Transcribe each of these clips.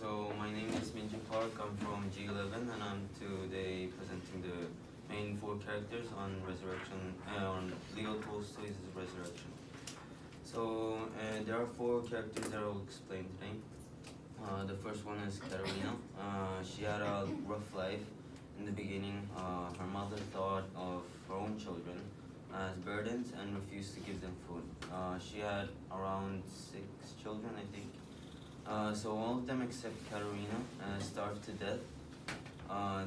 So my name is Minjae Park. I'm from G11, and I'm today presenting the main four characters on Resurrection, on Leo Tolstoy's Resurrection. So there are four characters that I'll explain today. The first one is Katerina. She had a rough life in the beginning. Her mother thought of her own children as burdens and refused to give them food. She had around 6 children, I think. So all of them except Katerina starved to death.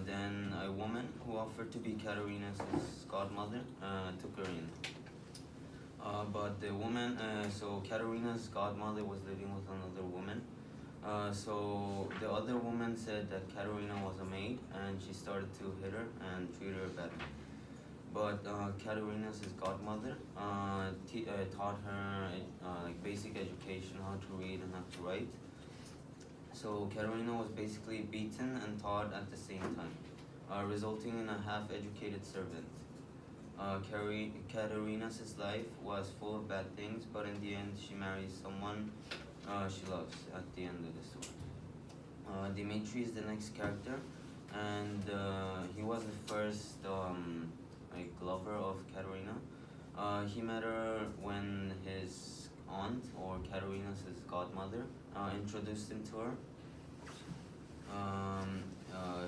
Then a woman who offered to be Katerina's godmother took her in. But the woman, so Katerina's godmother was living with another woman. So the other woman said that Katerina was a maid and she started to hit her and treat her badly. But Katerina's godmother taught her like basic education, how to read and how to write. So Katerina was basically beaten and taught at the same time, resulting in a half-educated servant. Katerina's life was full of bad things, but in the end she marries someone she loves at the end of the story. Dimitri is the next character, and he was the first lover of Katerina. He met her when his aunt, or Katerina's godmother, introduced him to her.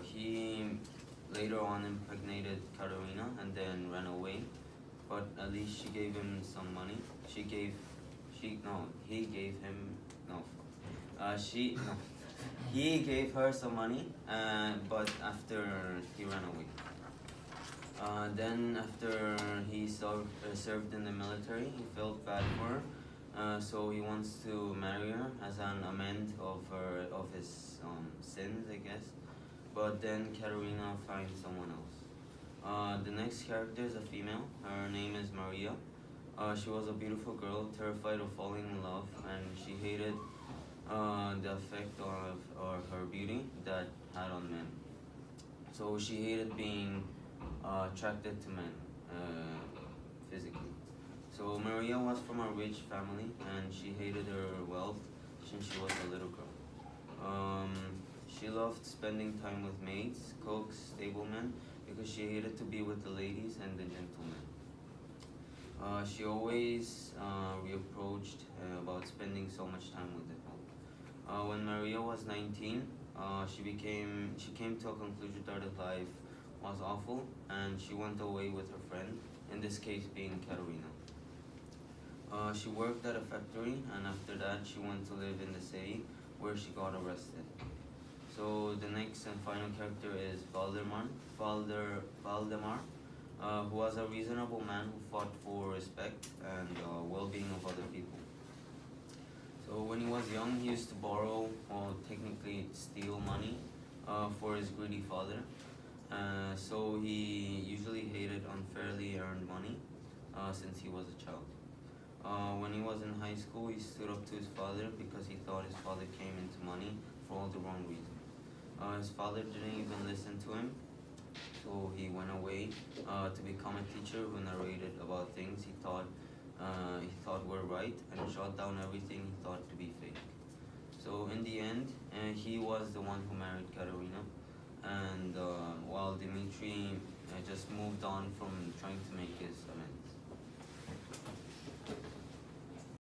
He later on impregnated Katerina and then ran away, but at least she gave him some money. He gave her some money, but after he ran away. Then after he served in the military, he felt bad for her, so he wants to marry her as an amend of his sins, I guess. But then Katerina finds someone else. The next character is a female. Her name is Maria. She was a beautiful girl, terrified of falling in love, and she hated the effect of her beauty that had on men. So she hated being attracted to men physically. So Maria was from a rich family, and she hated her wealth since she was a little girl. She loved spending time with maids, cooks, stablemen, because she hated to be with the ladies and the gentlemen. She always reproached about spending so much time with them. When Maria was 19, she came to a conclusion that her life was awful, and she went away with her friend, in this case being Katerina. She worked at a factory, and after that she went to live in the city, where she got arrested. So the next and final character is Valdemar, who was a reasonable man who fought for respect and well-being of other people. So when he was young, he used to borrow, or technically steal money for his greedy father. So he usually hated unfairly earned money since he was a child. When he was in high school, he stood up to his father because he thought his father came into money for all the wrong reasons. His father didn't even listen to him, so he went away to become a teacher who narrated about things he thought were right, and shot down everything he thought to be fake. So in the end, he was the one who married Katerina, and while Dimitri just moved on from trying to make his amends.